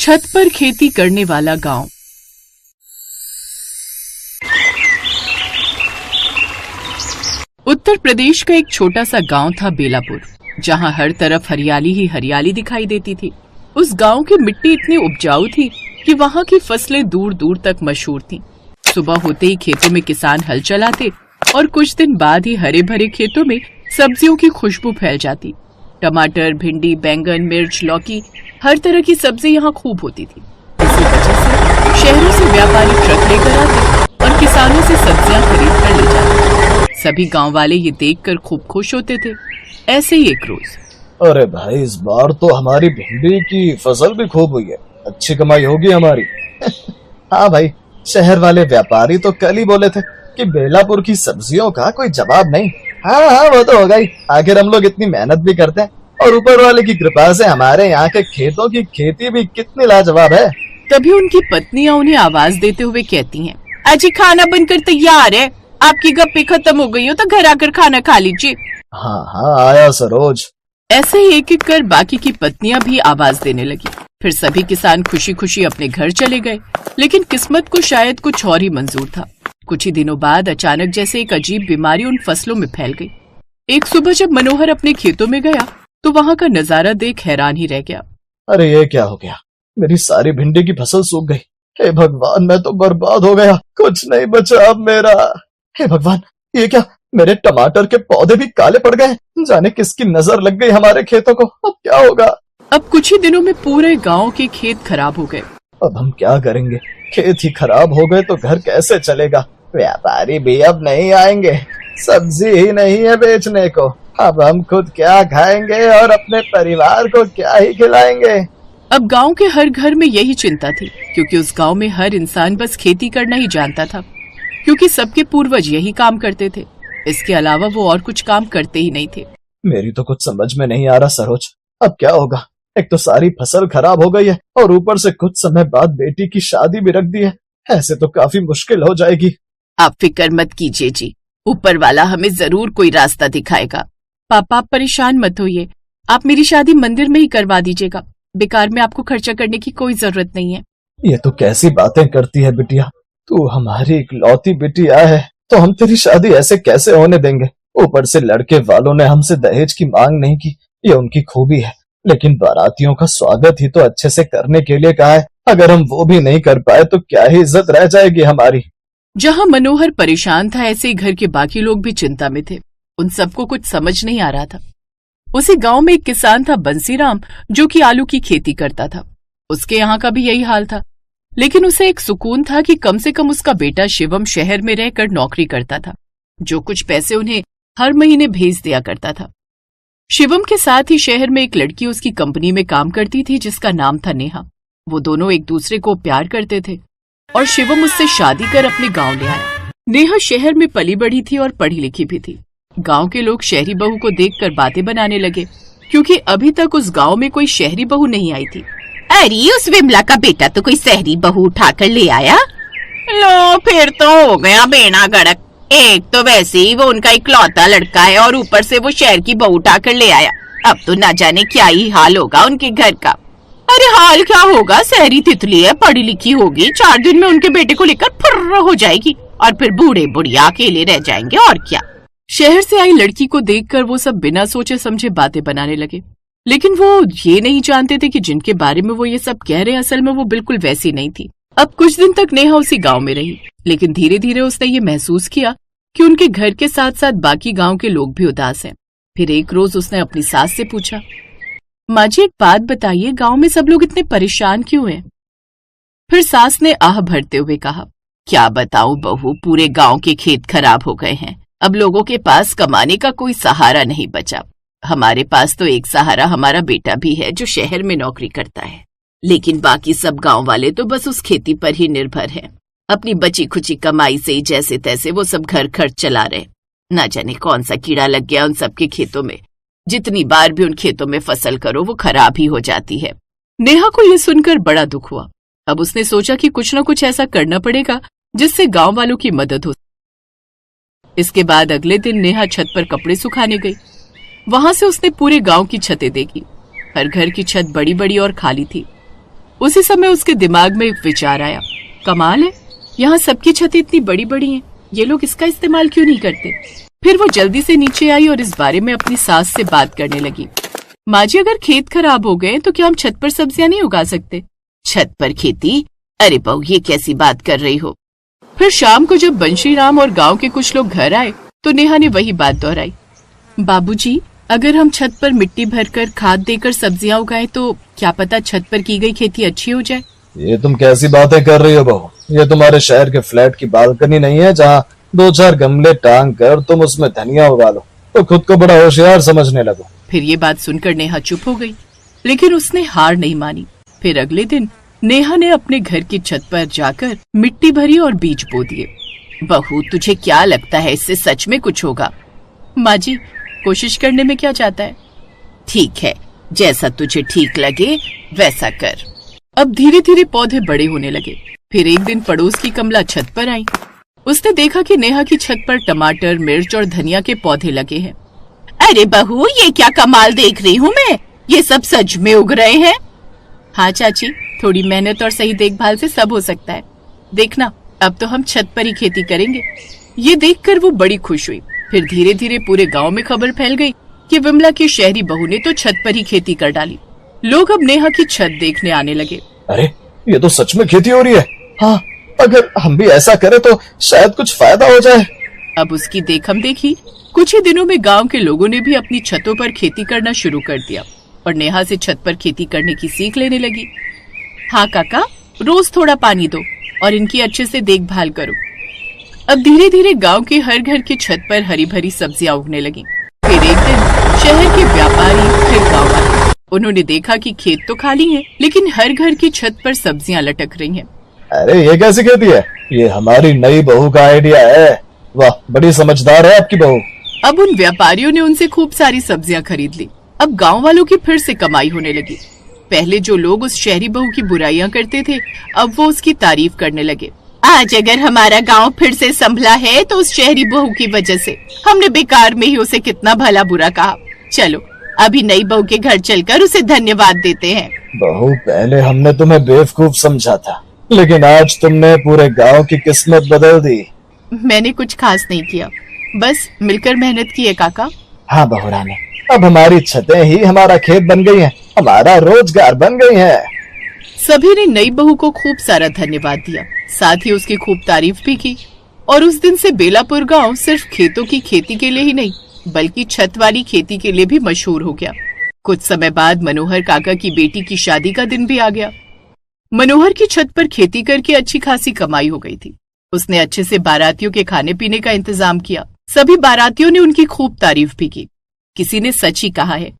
छत पर खेती करने वाला गांव। उत्तर प्रदेश का एक छोटा सा गांव था बेलापुर, जहां हर तरफ हरियाली ही हरियाली दिखाई देती थी। उस गांव की मिट्टी इतनी उपजाऊ थी कि वहां की फसलें दूर दूर तक मशहूर थीं। सुबह होते ही खेतों में किसान हल चलाते और कुछ दिन बाद ही हरे भरे खेतों में सब्जियों की खुशबू फैल जाती। टमाटर, भिंडी, बैंगन, मिर्च, लौकी, हर तरह की सब्जी यहाँ खूब होती थी। इसी वजह से शहरों से व्यापारी ट्रक लेकर आते और किसानों से सब्जियां खरीद कर ले जाते। सभी गांव वाले ये देखकर खूब खुश होते थे। ऐसे ही एक रोज, अरे भाई, इस बार तो हमारी भिंडी की फसल भी खूब हुई है, अच्छी कमाई होगी हमारी। हाँ भाई, शहर वाले व्यापारी तो कल ही बोले थे कि बेलापुर की सब्जियों का कोई जवाब नहीं। हाँ, वो तो होगा ही। आखिर हम लोग इतनी मेहनत भी करते हैं और ऊपर वाले की कृपा से हमारे यहाँ के खेतों की खेती भी कितनी लाजवाब है। तभी उनकी पत्नियां उन्हें आवाज देते हुए कहती हैं, अजी खाना बनकर तैयार है, आपकी गप्पे खत्म हो गई हो तो घर आकर खाना खा लीजिए। हाँ हाँ, आया सरोज। ऐसे ही एक एक कर बाकी की पत्नियां भी आवाज देने लगी। फिर सभी किसान खुशी खुशी अपने घर चले गए। लेकिन किस्मत को शायद कुछ और ही मंजूर था। कुछ ही दिनों बाद अचानक जैसे एक अजीब बीमारी उन फसलों में फैल गई। एक सुबह जब मनोहर अपने खेतों में गया तो वहाँ का नजारा देख हैरान ही रह गया। अरे ये क्या हो गया? मेरी सारी भिंडी की फसल सूख गई। हे भगवान, मैं तो बर्बाद हो गया, कुछ नहीं बचा अब मेरा। हे भगवान, ये क्या? मेरे टमाटर के पौधे भी काले पड़ गए। जाने किसकी नजर लग गई हमारे खेतों को। अब क्या होगा? अब कुछ ही दिनों में पूरे गांव के खेत खराब हो गए। अब हम क्या करेंगे? खेत ही खराब हो गए तो घर कैसे चलेगा? व्यापारी भी अब नहीं आएंगे, सब्जी ही नहीं है बेचने को। अब हम खुद क्या खाएंगे और अपने परिवार को क्या ही खिलाएंगे? अब गांव के हर घर में यही चिंता थी, क्योंकि उस गांव में हर इंसान बस खेती करना ही जानता था, क्योंकि सबके पूर्वज यही काम करते थे। इसके अलावा वो और कुछ काम करते ही नहीं थे। मेरी तो कुछ समझ में नहीं आ रहा सरोज, अब क्या होगा? एक तो सारी फसल खराब हो गई है और ऊपर से कुछ समय बाद बेटी की शादी भी रख दी है। ऐसे तो काफी मुश्किल हो जाएगी। आप फिक्र मत कीजिए जी, ऊपर वाला हमें जरूर कोई रास्ता दिखाएगा। पापा, आप परेशान मत होइए, आप मेरी शादी मंदिर में ही करवा दीजिएगा। बेकार में आपको खर्चा करने की कोई जरूरत नहीं है। ये तो कैसी बातें करती है बिटिया, तू हमारी इकलौती बिटिया है, तो हम तेरी शादी ऐसे कैसे होने देंगे? ऊपर से लड़के वालों ने हमसे दहेज की मांग नहीं की, ये उनकी खूबी है। लेकिन बारातियों का स्वागत ही तो अच्छे से करने के लिए कहा है। अगर हम वो भी नहीं कर पाए तो क्या ही इज्जत रह जाएगी हमारी। जहाँ मनोहर परेशान था, ऐसे ही घर के बाकी लोग भी चिंता में थे। उन सबको कुछ समझ नहीं आ रहा था। उसी गांव में एक किसान था बंसीराम, जो कि आलू की खेती करता था। उसके यहाँ का भी यही हाल था, लेकिन उसे एक सुकून था कि कम से कम उसका बेटा शिवम शहर में रहकर नौकरी करता था, जो कुछ पैसे उन्हें हर महीने भेज दिया करता था। शिवम के साथ ही शहर में एक लड़की उसकी कंपनी में काम करती थी, जिसका नाम था नेहा। वो दोनों एक दूसरे को प्यार करते थे और शिवम उससे शादी कर अपने गांव ले आया। नेहा शहर में पली बढ़ी थी और पढ़ी लिखी भी थी। गांव के लोग शहरी बहू को देखकर बातें बनाने लगे, क्योंकि अभी तक उस गांव में कोई शहरी बहू नहीं आई थी। अरे, उस विमला का बेटा तो कोई शहरी बहू उठाकर ले आया। लो, फिर तो हो गया बेड़ा गड़क। एक तो वैसे ही वो उनका इकलौता लड़का है और ऊपर से वो शहर की बहू उठाकर ले आया। अब तो ना जाने क्या ही हाल होगा उनके घर का। अरे हाल क्या होगा, शहरी तितली है, पढ़ी लिखी होगी, 4 दिन में उनके बेटे को लेकर फुर्र हो जाएगी और फिर बूढ़े बुढ़िया अकेले रह जाएंगे, और क्या। शहर से आई लड़की को देखकर वो सब बिना सोचे समझे बातें बनाने लगे, लेकिन वो ये नहीं जानते थे कि जिनके बारे में वो ये सब कह रहे हैं, असल में वो बिल्कुल वैसी नहीं थी। अब कुछ दिन तक नेहा उसी गांव में रही, लेकिन धीरे धीरे उसने ये महसूस किया कि उनके घर के साथ साथ बाकी गांव के लोग भी उदास हैं। फिर एक रोज उसने अपनी सास से पूछा, माँ जी एक बात बताइए, गांव में सब लोग इतने परेशान क्यों हैं? फिर सास ने आह भरते हुए कहा, क्या बताऊं बहू, पूरे गांव के खेत खराब हो गए हैं। अब लोगों के पास कमाने का कोई सहारा नहीं बचा। हमारे पास तो एक सहारा हमारा बेटा भी है, जो शहर में नौकरी करता है, लेकिन बाकी सब गांव वाले तो बस उस खेती पर ही निर्भर हैं। अपनी बची खुची कमाई से ही जैसे तैसे वो सब घर खर्च चला रहे। ना जाने कौन सा कीड़ा लग गया उन सबके खेतों में। जितनी बार भी उन खेतों में फसल करो वो खराब ही हो जाती है। नेहा को यह सुनकर बड़ा दुख हुआ। अब उसने सोचा कि कुछ न कुछ ऐसा करना पड़ेगा जिससे गांव वालों की मदद हो। इसके बाद अगले दिन नेहा छत पर कपड़े सुखाने गई। वहां से उसने पूरे गांव की छतें देखी। हर घर की छत बड़ी बड़ी और खाली थी। उसी समय उसके दिमाग में एक विचार आया, कमाल है, यहाँ सबकी छतें इतनी बड़ी बड़ी हैं, ये लोग इसका इस्तेमाल क्यों नहीं करते। फिर वो जल्दी से नीचे आई और इस बारे में अपनी सास से बात करने लगी। माँ जी, अगर खेत खराब हो गए तो क्या हम छत पर सब्जियां नहीं उगा सकते? छत पर खेती? अरे बहू, ये कैसी बात कर रही हो? फिर शाम को जब बंशीराम और गांव के कुछ लोग घर आए तो नेहा ने वही बात दोहराई। बाबूजी, अगर हम छत पर मिट्टी भरकर खाद देकर सब्जियां उगाएं तो क्या पता छत पर की गई खेती अच्छी हो जाए। ये तुम कैसी बातें कर रही हो बहू? ये तुम्हारे शहर के फ्लैट की बालकनी नहीं है जहाँ 2-4 गमले टांग कर तुम उसमें धनिया उगा लो तो खुद को बड़ा होशियार समझने लगो। फिर ये बात सुनकर नेहा चुप हो गई, लेकिन उसने हार नहीं मानी। फिर अगले दिन नेहा ने अपने घर की छत पर जाकर मिट्टी भरी और बीज बो दिए। बहू, तुझे क्या लगता है इससे सच में कुछ होगा? माँ जी, कोशिश करने में क्या जाता है। ठीक है, जैसा तुझे ठीक लगे वैसा कर। अब धीरे धीरे पौधे बड़े होने लगे। फिर एक दिन पड़ोस की कमला छत पर आई। उसने देखा कि नेहा की छत पर टमाटर, मिर्च और धनिया के पौधे लगे हैं। अरे बहू, ये क्या कमाल देख रही हूँ मैं, ये सब सच में उग रहे हैं? हाँ चाची, थोड़ी मेहनत और सही देखभाल से सब हो सकता है। देखना, अब तो हम छत पर ही खेती करेंगे। ये देखकर वो बड़ी खुश हुई। फिर धीरे धीरे पूरे गांव में खबर फैल गई कि विमला की शहरी बहू ने तो छत पर ही खेती कर डाली। लोग अब नेहा की छत देखने आने लगे। अरे, ये तो सच में खेती हो रही है। हाँ, अगर हम भी ऐसा करें तो शायद कुछ फायदा हो जाए। अब उसकी देखम देखी कुछ ही दिनों में गांव के लोगों ने भी अपनी छतों पर खेती करना शुरू कर दिया और नेहा से छत पर खेती करने की सीख लेने लगी। हाँ काका, रोज थोड़ा पानी दो और इनकी अच्छे से देखभाल करो। अब धीरे धीरे गांव के हर घर की छत पर हरी भरी सब्जियां उगने लगी। फिर एक दिन शहर के व्यापारी फिर गांव आए। उन्होंने देखा कि खेत तो खाली है, लेकिन हर घर की छत पर सब्जियां लटक रही हैं। अरे, ये कैसी खेती है? ये हमारी नई बहू का आइडिया है। वाह, बड़ी समझदार है आपकी बहू। अब उन व्यापारियों ने उनसे खूब सारी सब्जियां खरीद ली। अब गांव वालों की फिर से कमाई होने लगी। पहले जो लोग उस शहरी बहू की बुराइयां करते थे, अब वो उसकी तारीफ करने लगे। आज अगर हमारा गांव फिर से संभला है तो उस शहरी बहू की वजह से। हमने बेकार में ही उसे कितना भला बुरा कहा। चलो, अभी नई बहू के घर चलकर उसे धन्यवाद देते हैं। बहू, पहले हमने तुम्हें बेवकूफ समझा था, लेकिन आज तुमने पूरे गांव की किस्मत बदल दी। मैंने कुछ खास नहीं किया, बस मिलकर मेहनत की है काका। हाँ बहू रानी, अब हमारी छतें ही हमारा खेत बन गई हैं, हमारा रोजगार बन गई है। सभी ने नई बहू को खूब सारा धन्यवाद दिया, साथ ही उसकी खूब तारीफ भी की। और उस दिन से बेलापुर गांव सिर्फ खेतों की खेती के लिए ही नहीं, बल्कि छत वाली खेती के लिए भी मशहूर हो गया। कुछ समय बाद मनोहर काका की बेटी की शादी का दिन भी आ गया। मनोहर की छत पर खेती करके अच्छी खासी कमाई हो गई थी। उसने अच्छे से बारातियों के खाने पीने का इंतजाम किया। सभी बारातियों ने उनकी खूब तारीफ भी की। किसी ने सच ही कहा है,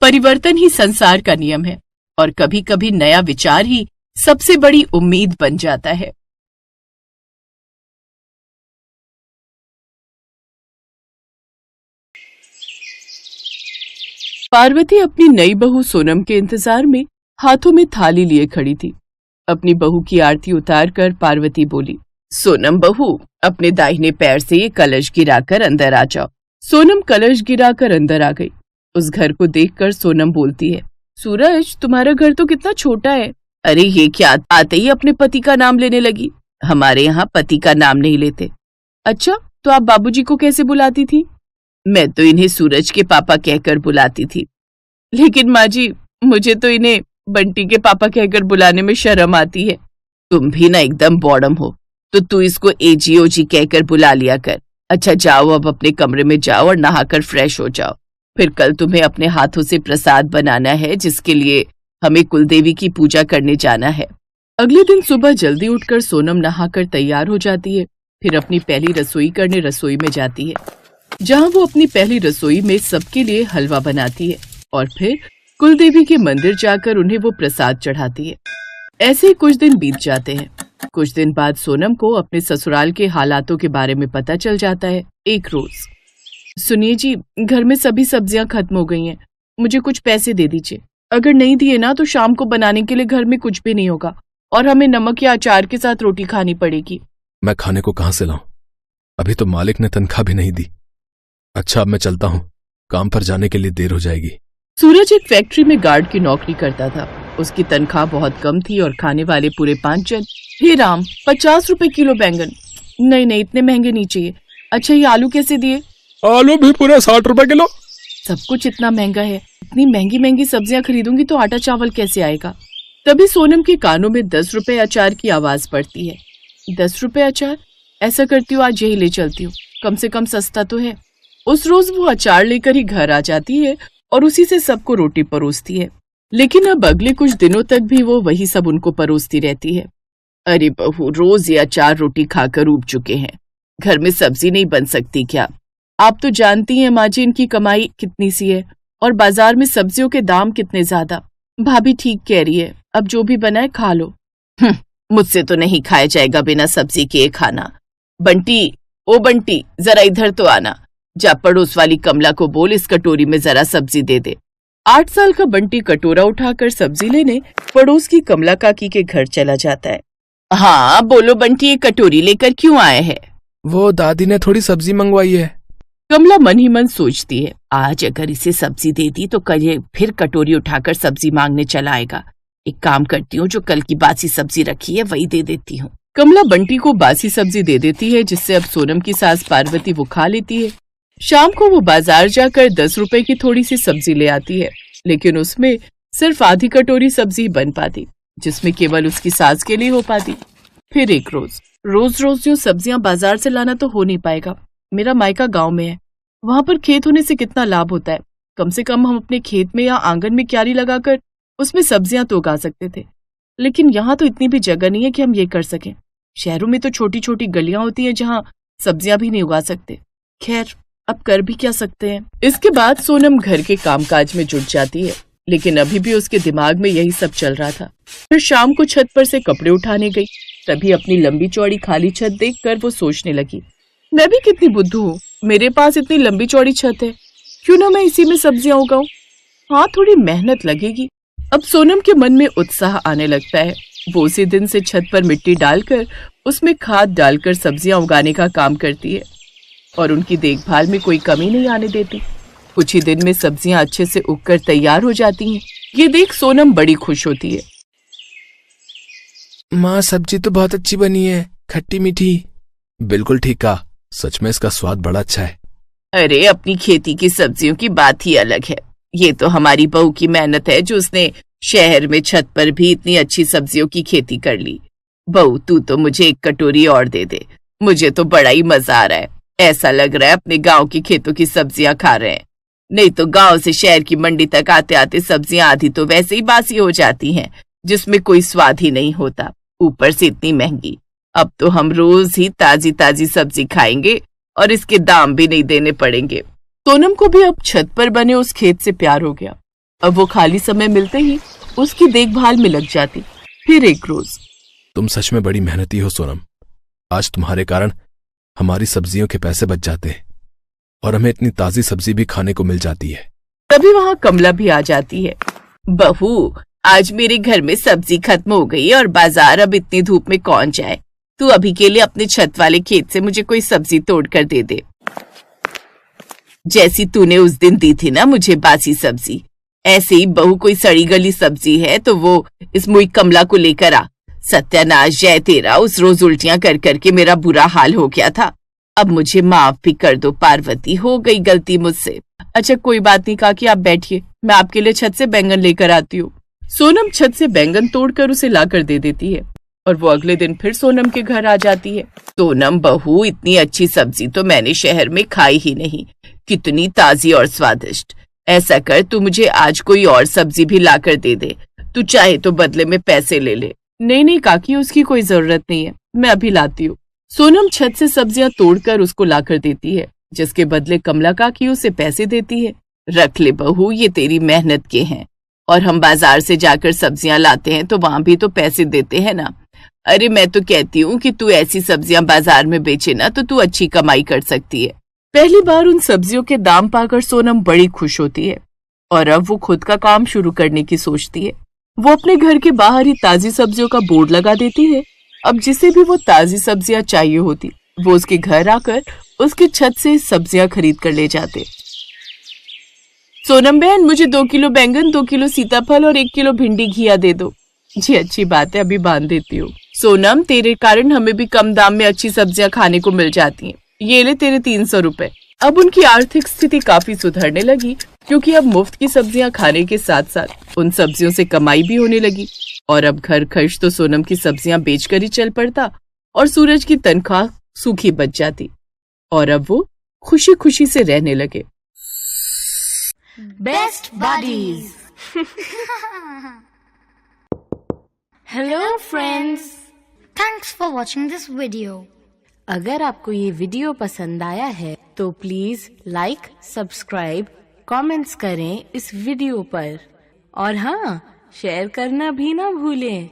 परिवर्तन ही संसार का नियम है और कभी कभी नया विचार ही सबसे बड़ी उम्मीद बन जाता है। पार्वती अपनी नई बहू सोनम के इंतजार में हाथों में थाली लिए खड़ी थी। अपनी बहू की आरती उतारकर पार्वती बोली, सोनम बहू, अपने दाहिने पैर से ये कलश गिराकर अंदर आ जाओ। सोनम कलश गिराकर अंदर आ गई। उस घर को देखकर सोनम बोलती है, सूरज, तुम्हारा घर तो कितना छोटा है। अरे ये क्या, आते ही अपने पति का नाम लेने लगी। हमारे यहाँ पति का नाम नहीं लेते। अच्छा, तो आप बाबूजी को कैसे बुलाती थी? मैं तो इन्हें सूरज के पापा कहकर बुलाती थी। लेकिन माँ जी, मुझे तो इन्हें बंटी के पापा कहकर बुलाने में शर्म आती है। तुम भी ना एकदम बॉडम हो, तो तू इसको एजी ओजी कहकर बुला लिया कर। अच्छा जाओ, अब अपने कमरे में जाओ और नहाकर फ्रेश हो जाओ। फिर कल तुम्हें अपने हाथों से प्रसाद बनाना है, जिसके लिए हमें कुलदेवी की पूजा करने जाना है। अगले दिन सुबह जल्दी उठकर सोनम नहाकर तैयार हो जाती है। फिर अपनी पहली रसोई करने रसोई में जाती है, जहाँ वो अपनी पहली रसोई में सबके लिए हलवा बनाती है और फिर कुलदेवी के मंदिर जाकर उन्हें वो प्रसाद चढ़ाती है। ऐसे ही कुछ दिन बीत जाते हैं। कुछ दिन बाद सोनम को अपने ससुराल के हालातों के बारे में पता चल जाता है। एक रोज, सुनिए जी, घर में सभी सब्जियां खत्म हो गई हैं, मुझे कुछ पैसे दे दीजिए। अगर नहीं दिए ना तो शाम को बनाने के लिए घर में कुछ भी नहीं होगा और हमें नमक या अचार के साथ रोटी खानी पड़ेगी। मैं खाने को कहाँ से लाऊं? अभी तो मालिक ने तनख्वाह भी नहीं दी। अच्छा, अब मैं चलता हूँ, काम पर जाने के लिए देर हो जाएगी। सूरज एक फैक्ट्री में गार्ड की नौकरी करता था। उसकी तनख्वाह बहुत कम थी और खाने वाले पूरे 5 जन। हे राम, 50 रुपए किलो बैंगन? नहीं नहीं, इतने महंगे नहीं चाहिए। अच्छा, ये आलू कैसे दिए? आलू भी पूरे 60 रुपए किलो। सब कुछ इतना महंगा है, इतनी महंगी महंगी सब्जियां खरीदूंगी तो आटा चावल कैसे आएगा? तभी सोनम के कानों में 10 रुपए अचार की आवाज पड़ती है। 10 रुपए अचार? ऐसा करती हूँ, आज यही ले चलती हूँ, कम से कम सस्ता तो है। उस रोज वो अचार लेकर ही घर आ जाती है और उसी से सबको रोटी परोसती है। लेकिन अब अगले कुछ दिनों तक भी वो वही सब उनको परोसती रहती है। अरे बहू, रोज ये अचार रोटी खाकर ऊब चुके हैं, घर में सब्जी नहीं बन सकती क्या? आप तो जानती हैं माँ जी, इनकी कमाई कितनी सी है और बाजार में सब्जियों के दाम कितने ज्यादा। भाभी ठीक कह रही है, अब जो भी बनाए खा लो। मुझसे तो नहीं खाया जाएगा बिना सब्जी के ये खाना। बंटी, ओ बंटी, जरा इधर तो आना। जा पड़ोस वाली कमला को बोल इस कटोरी में जरा सब्जी दे दे। 8 साल का बंटी कटोरा उठाकर सब्जी लेने पड़ोस की कमला काकी के घर चला जाता है। हाँ बोलो बंटी, ये कटोरी लेकर क्यों आए हैं? वो दादी ने थोड़ी सब्जी मंगवाई है। कमला मन ही मन सोचती है, आज अगर इसे सब्जी दे दी तो कल ये फिर कटोरी उठाकर सब्जी मांगने चला आएगा। एक काम करती हूँ, जो कल की बासी सब्जी रखी है वही दे देती हूँ। कमला बंटी को बासी सब्जी दे देती है, जिससे अब सोनम की सास पार्वती वो खा लेती है। शाम को वो बाजार जाकर 10 रुपए की थोड़ी सी सब्जी ले आती है, लेकिन उसमें सिर्फ आधी कटोरी सब्जी बन पाती, जिसमें केवल उसकी सास के लिए हो पाती। फिर एक रोज रोज जो सब्जियां बाजार से लाना तो हो नहीं पाएगा। मेरा मायका गांव में है, वहां पर खेत होने से कितना लाभ होता है। कम से कम हम अपने खेत में या आंगन में क्यारी लगाकर उसमें सब्जियां तो उगा सकते थे, लेकिन यहाँ तो इतनी भी जगह नहीं है कि हम ये कर सकें। शहरों में तो छोटी छोटी गलियां होती हैं जहाँ सब्जियां भी नहीं उगा सकते। खैर, अब कर भी क्या सकते हैं। इसके बाद सोनम घर के कामकाज में जुट जाती है, लेकिन अभी भी उसके दिमाग में यही सब चल रहा था। फिर शाम को छत पर से कपड़े उठाने गई, तभी अपनी लंबी चौड़ी खाली छत देखकर वो सोचने लगी, मैं भी कितनी बुद्धू हूँ, मेरे पास इतनी लंबी चौड़ी छत है, क्यों ना मैं इसी में सब्जियां उगाऊं। हाँ, थोड़ी मेहनत लगेगी। अब सोनम के मन में उत्साह आने लगता है। वो उसी दिन से छत पर मिट्टी डालकर उसमें खाद डालकर सब्जियां उगाने का काम करती है और उनकी देखभाल में कोई कमी नहीं आने देती। कुछ ही दिन में सब्जियां अच्छे से उगकर तैयार हो जाती हैं। ये देख सोनम बड़ी खुश होती है। माँ, सब्जी तो बहुत अच्छी बनी है, खट्टी मीठी। बिल्कुल ठीक कहा, सच में इसका स्वाद बड़ा अच्छा है। अरे, अपनी खेती की सब्जियों की बात ही अलग है। ये तो हमारी बहू की मेहनत है जो उसने शहर में छत पर भी इतनी अच्छी सब्जियों की खेती कर ली। बहू, तू तो मुझे एक कटोरी और दे दे, मुझे तो बड़ा ही मजा आ रहा है। ऐसा लग रहा है अपने गांव की खेतों की सब्जियां खा रहे हैं। नहीं तो गांव से शहर की मंडी तक आते आते सब्जियां आधी तो वैसे ही बासी हो जाती हैं, जिसमें कोई स्वाद ही नहीं होता, ऊपर से इतनी महंगी। अब तो हम रोज ही ताजी ताजी सब्जी खाएंगे और इसके दाम भी नहीं देने पड़ेंगे। सोनम को भी अब छत पर बने उस खेत से प्यार हो गया। अब वो खाली समय मिलते ही उसकी देखभाल में लग जाती। फिर एक रोज, तुम सच में बड़ी मेहनती हो सोनम, आज तुम्हारे कारण हमारी सब्जियों के पैसे बच जाते हैं और हमें इतनी ताजी सब्जी भी खाने को मिल जाती है। तभी वहाँ कमला भी आ जाती है। बहू, आज मेरे घर में सब्जी खत्म हो गई और बाजार अब इतनी धूप में कौन जाए। तू अभी के लिए अपने छत वाले खेत से मुझे कोई सब्जी तोड़ कर दे दे, जैसी तूने उस दिन दी थी ना मुझे बासी सब्जी। ऐसे ही बहू कोई सड़ी गली सब्जी है तो वो इस मुई कमला को लेकर आ। सत्यानाश जय तेरा, उस रोज उल्टियां कर करके मेरा बुरा हाल हो गया था। अब मुझे माफ भी कर दो पार्वती, हो गई गलती मुझसे। अच्छा कोई बात नहीं काकी, आप बैठिए, मैं आपके लिए छत से बैंगन लेकर आती हूँ। सोनम छत से बैंगन तोड़कर उसे लाकर दे देती है और वो अगले दिन फिर सोनम के घर आ जाती है। सोनम बहू, इतनी अच्छी सब्जी तो मैंने शहर में खाई ही नहीं, कितनी ताजी और स्वादिष्ट। ऐसा कर, तू मुझे आज कोई और सब्जी भी लाकर दे दे, तू चाहे तो बदले में पैसे ले ले। नहीं नहीं काकी, उसकी कोई जरूरत नहीं है, मैं अभी लाती हूँ। सोनम छत से सब्जियां तोड़कर उसको लाकर देती है, जिसके बदले कमला काकी उसे पैसे देती है। रख ले बहू, ये तेरी मेहनत के हैं, और हम बाजार से जाकर सब्जियां लाते हैं तो वहां भी तो पैसे देते हैं ना। अरे मैं तो कहती हूँ कि तू ऐसी सब्जियां बाजार में बेचे ना तो तू अच्छी कमाई कर सकती है। पहली बार उन सब्जियों के दाम पाकर सोनम बड़ी खुश होती है और अब वो खुद का काम शुरू करने की सोचती है। वो अपने घर के बाहर ही ताजी सब्जियों का बोर्ड लगा देती है। अब जिसे भी वो ताजी सब्जियां चाहिए होती वो उसके घर आकर उसकी छत से सब्जियां खरीद कर ले जाते। सोनम बहन, मुझे 2 किलो बैंगन, 2 किलो सीताफल और 1 किलो भिंडी घिया दे दो। जी अच्छी बात है, अभी बांध देती हूँ। सोनम, तेरे कारण हमें भी कम दाम में अच्छी सब्जियां खाने को मिल जाती हैं। ये ले तेरे 300 रुपए। अब उनकी आर्थिक स्थिति काफी सुधरने लगी, क्योंकि अब मुफ्त की सब्जियां खाने के साथ साथ उन सब्जियों से कमाई भी होने लगी। और अब घर खर्च तो सोनम की सब्जियां बेचकर ही चल पड़ता और सूरज की तनख्वाह सूखी बच जाती। और अब वो खुशी खुशी से रहने लगे। Best buddies. Hello friends, Thanks for watching this video. अगर आपको ये वीडियो पसंद आया है तो प्लीज लाइक, सब्सक्राइब, कमेंट्स करें इस वीडियो पर। और हाँ, शेयर करना भी ना भूलें।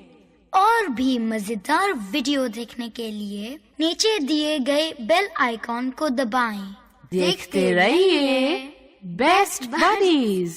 और भी मजेदार वीडियो देखने के लिए नीचे दिए गए बेल आइकॉन को दबाएं। देखते रहिए बेस्ट बडीज।